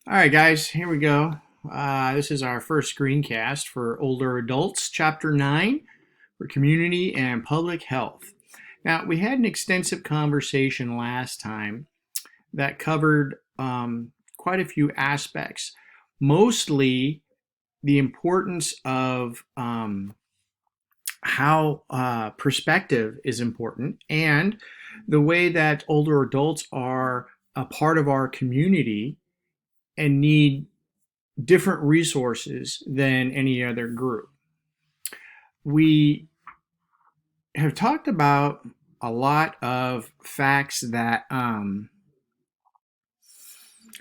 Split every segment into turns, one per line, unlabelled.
All right, guys, here we go. This is our first screencast for older adults, Chapter 9 for Community and Public Health. Now, we had an extensive conversation last time that covered quite a few aspects, mostly the importance of how perspective is important and the way that older adults are a part of our community and need different resources than any other group. We have talked about a lot of facts that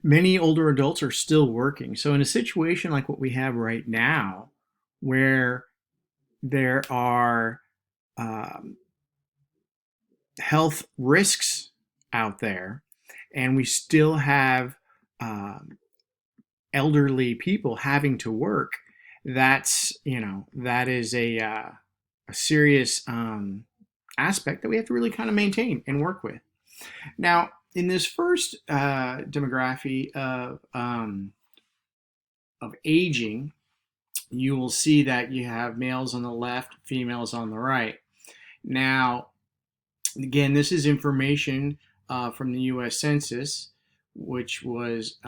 many older adults are still working. So, in a situation like what we have right now, where there are um, health risks out there, and we still have um, elderly people having to work, that is a serious aspect that we have to really kind of maintain and work with. Now, in this first demography of aging, you will see that you have males on the left, females on the right. Now, again, this is information from the U.S. Census, which was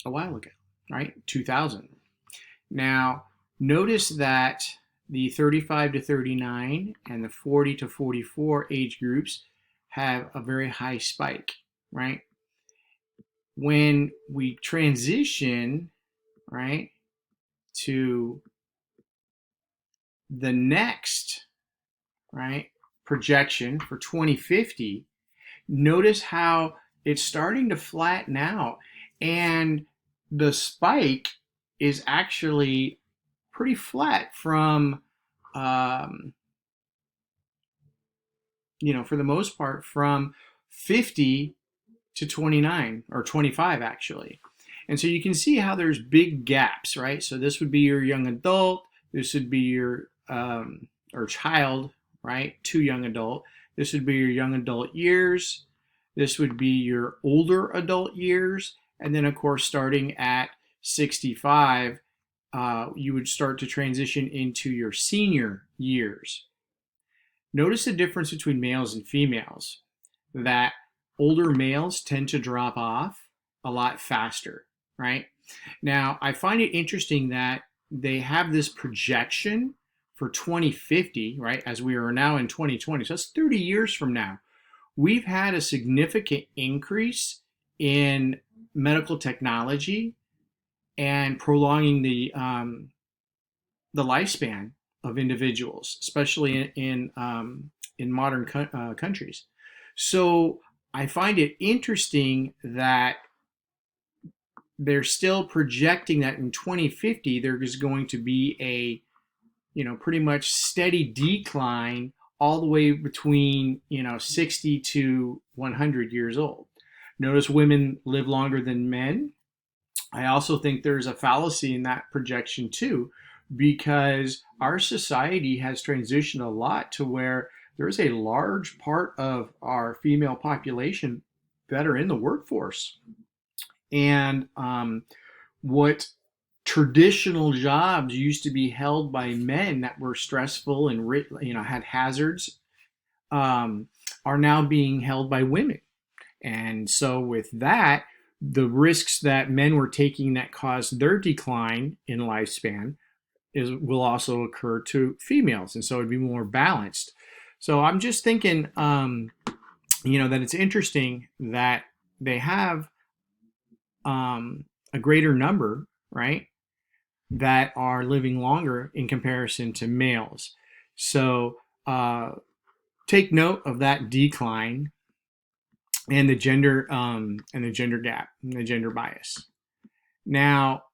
a while ago, right? 2000. Now, notice that the 35 to 39 and the 40 to 44 age groups have a very high spike, right? When we transition, right, to the next, right, projection for 2050, notice how it's starting to flatten out, and the spike is actually pretty flat from um, for the most part from 50 to 29 or 25 actually. And so you can see how there's big gaps, right? So this would be your young adult, this would be your or child, right? To young adult. This would be your young adult years. This would be your older adult years. And then, of course, starting at 65, you would start to transition into your senior years. Notice the difference between males and females, that older males tend to drop off a lot faster, right? Now, I find it interesting that they have this projection for 2050, right? As we are now in 2020. So that's 30 years from now. We've had a significant increase in medical technology and prolonging the lifespan of individuals, especially in modern countries. So I find it interesting that they're still projecting that in 2050 there is going to be a pretty much steady decline all the way between 60 to 100 years old. Notice women live longer than men. I also think there's a fallacy in that projection too, because our society has transitioned a lot to where there's a large part of our female population that are in the workforce. And what traditional jobs used to be held by men that were stressful and had hazards um, are now being held by women. And so with that, the risks that men were taking that caused their decline in lifespan will also occur to females, and so it'd be more balanced. So I'm just thinking, that it's interesting that they have a greater number, right, that are living longer in comparison to males. So take note of that decline and the gender gap and the gender bias. Now,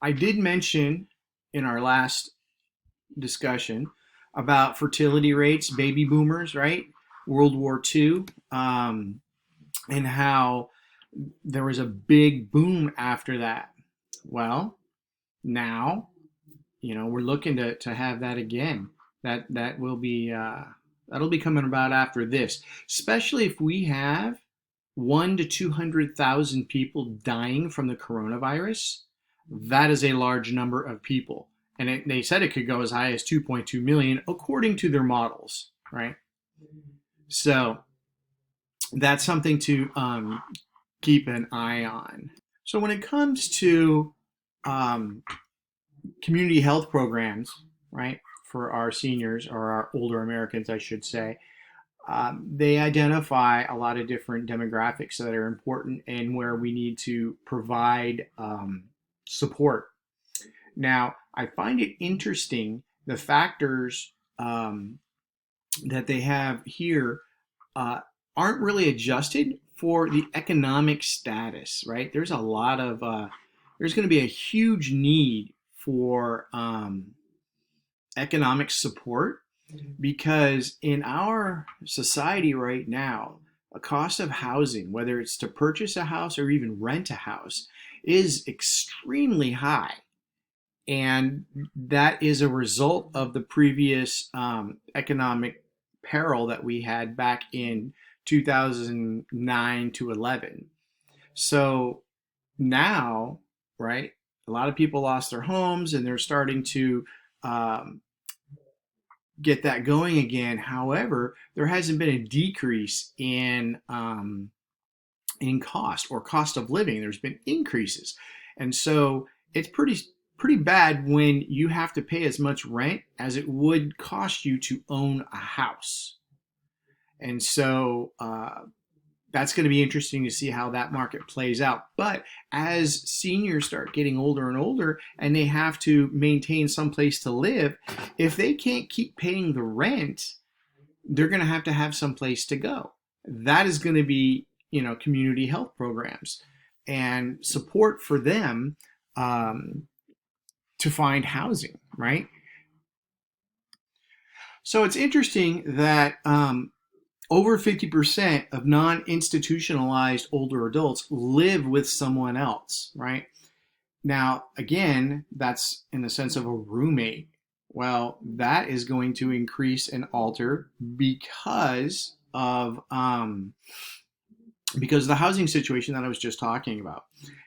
I did mention in our last discussion about fertility rates, baby boomers, right? World War II, and how there was a big boom after that. Well, now, we're looking to have that again. That'll be coming about after this, especially if we have 1 to 200,000 people dying from the coronavirus, that is a large number of people. And they said it could go as high as 2.2 million according to their models, right? So that's something to keep an eye on. So when it comes to community health programs, right, for our seniors or our older Americans, I should say, they identify a lot of different demographics that are important and where we need to provide support. Now, I find it interesting the factors that they have here aren't really adjusted for the economic status, right? There's a lot of, there's going to be a huge need for economic support because in our society right now, a cost of housing, whether it's to purchase a house or even rent a house, is extremely high. And that is a result of the previous economic peril that we had back in 2009 to 11. So now, right, a lot of people lost their homes and they're starting to get that going again. However, there hasn't been a decrease in cost or cost of living. There's been increases, and so it's pretty bad when you have to pay as much rent as it would cost you to own a house. And so that's going to be interesting to see how that market plays out. But as seniors start getting older and older and they have to maintain some place to live, if they can't keep paying the rent, they're going to have some place to go. That is going to be, community health programs and support for them to find housing, right? So it's interesting that over 50% of non-institutionalized older adults live with someone else, right? Now, again, that's in the sense of a roommate. Well, that is going to increase and alter because of the housing situation that I was just talking about.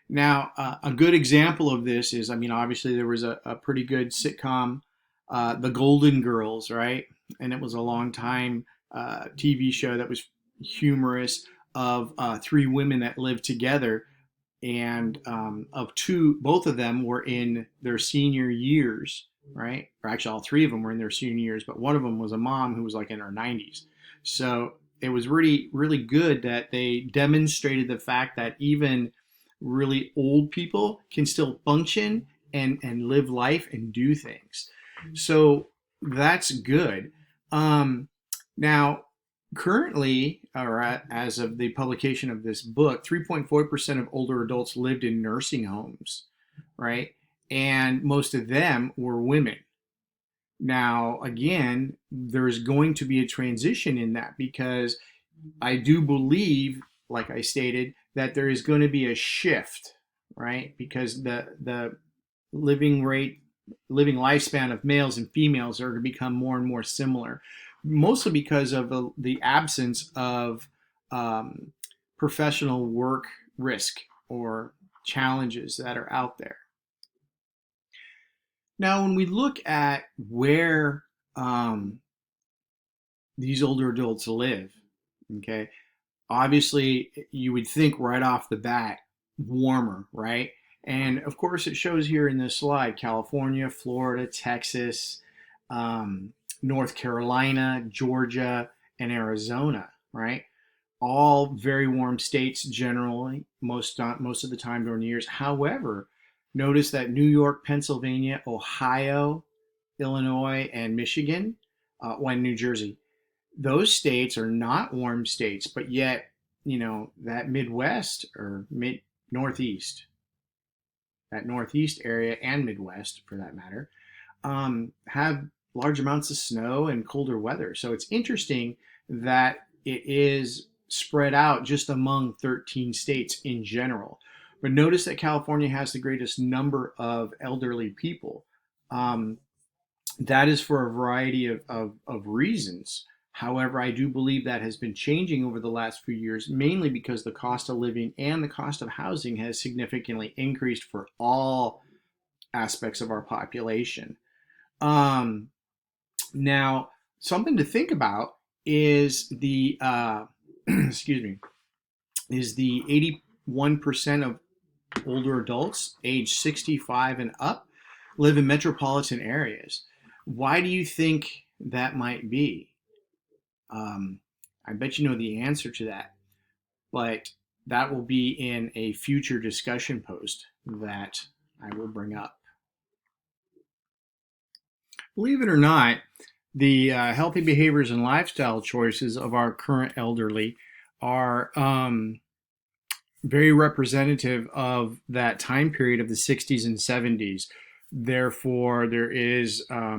Now, a good example of this is, obviously there was a pretty good sitcom, The Golden Girls, right? And it was a long time TV show that was humorous of three women that lived together, and both of them were in their senior years, right? Or actually, all three of them were in their senior years, but one of them was a mom who was like in her 90s. So it was really, really good that they demonstrated the fact that even really old people can still function and live life and do things. So that's good. Now, currently, or as of the publication of this book, 3.4% of older adults lived in nursing homes, right? And most of them were women. Now, again, there's going to be a transition in that because I do believe, like I stated, that there is going to be a shift, right? Because the living lifespan of males and females are going to become more and more similar, mostly because of the absence of professional work risk or challenges that are out there. Now, when we look at where these older adults live, okay, obviously you would think right off the bat, warmer, right? And of course, it shows here in this slide, California, Florida, Texas, North Carolina, Georgia, and Arizona, right? All very warm states generally, most of the time during the years. However, notice that New York, Pennsylvania, Ohio, Illinois, and Michigan, and New Jersey, those states are not warm states, but yet, that Midwest or Northeast, that Northeast area and Midwest for that matter, have large amounts of snow and colder weather. So it's interesting that it is spread out just among 13 states in general. But notice that California has the greatest number of elderly people. That is for a variety of reasons. However, I do believe that has been changing over the last few years, mainly because the cost of living and the cost of housing has significantly increased for all aspects of our population. Um, Now, something to think about is the excuse me, is the 81% of older adults age 65 and up live in metropolitan areas. Why do you think that might be? Um, I bet you know the answer to that, but that will be in a future discussion post that I will bring up. Believe it or not, the healthy behaviors and lifestyle choices of our current elderly are very representative of that time period of the 60s and 70s. Therefore, there is uh,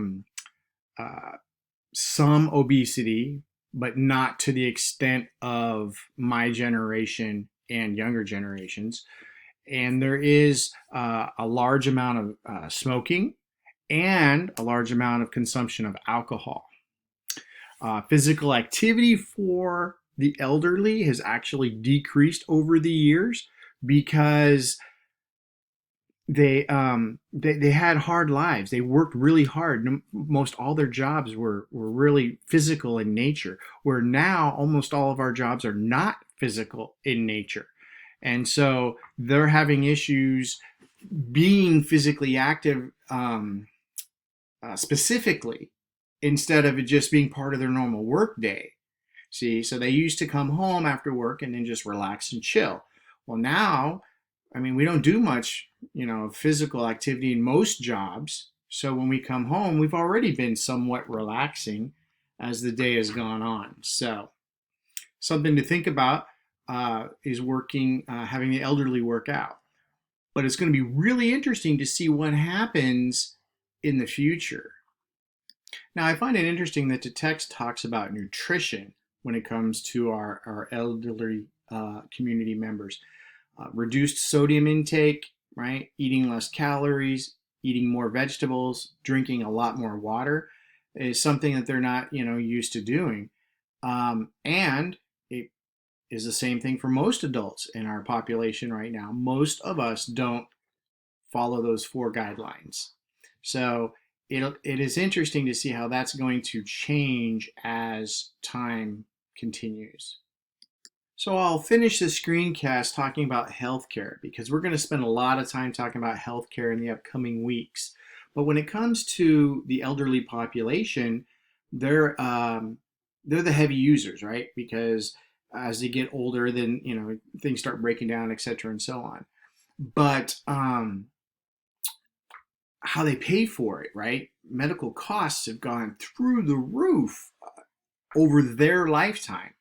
some obesity, but not to the extent of my generation and younger generations. And there is a large amount of smoking and a large amount of consumption of alcohol. Physical activity for the elderly has actually decreased over the years because they had hard lives. They worked really hard. Most all their jobs were really physical in nature. Where now almost all of our jobs are not physical in nature, and so they're having issues being physically active, specifically, instead of it just being part of their normal work day. See, so they used to come home after work and then just relax and chill. Well, now, I mean, we don't do much, physical activity in most jobs. So when we come home, we've already been somewhat relaxing as the day has gone on. So something to think about is having the elderly work out. But it's going to be really interesting to see what happens in the future. Now, I find it interesting that the text talks about nutrition when it comes to our elderly community members. Reduced sodium intake, right? Eating less calories, eating more vegetables, drinking a lot more water is something that they're not, used to doing. And it is the same thing for most adults in our population right now. Most of us don't follow those 4 guidelines. So it is interesting to see how that's going to change as time continues. So I'll finish the screencast talking about healthcare because we're going to spend a lot of time talking about healthcare in the upcoming weeks. But when it comes to the elderly population, they're the heavy users, right? Because as they get older, then things start breaking down, et cetera, and so on. But how they pay for it, right? Medical costs have gone through the roof over their lifetime.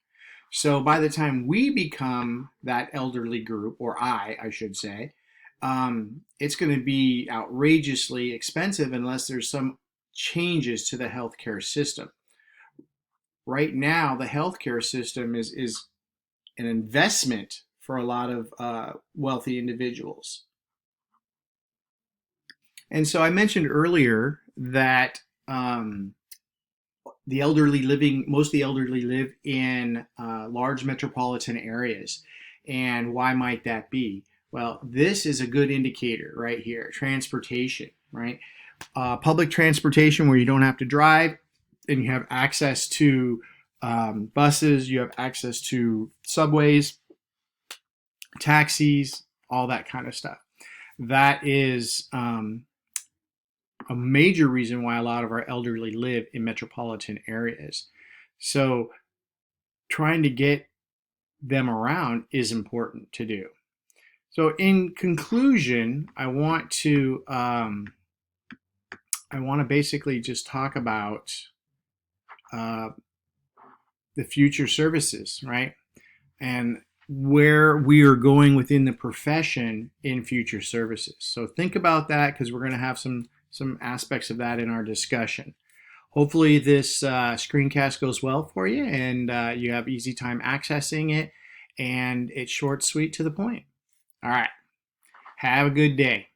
So by the time we become that elderly group, or I should say, it's going to be outrageously expensive unless there's some changes to the healthcare system. Right now, the healthcare system is an investment for a lot of wealthy individuals. And so I mentioned earlier that most of the elderly live in large metropolitan areas. And why might that be? Well, this is a good indicator right here. Transportation, right? Public transportation where you don't have to drive and you have access to buses, you have access to subways, taxis, all that kind of stuff. That is a major reason why a lot of our elderly live in metropolitan areas. So trying to get them around is important to do. So in conclusion, I want to basically just talk about the future services, right? And where we are going within the profession in future services. So think about that because we're going to have some aspects of that in our discussion. Hopefully this screencast goes well for you and you have easy time accessing it and it's short, sweet, to the point. All right. Have a good day.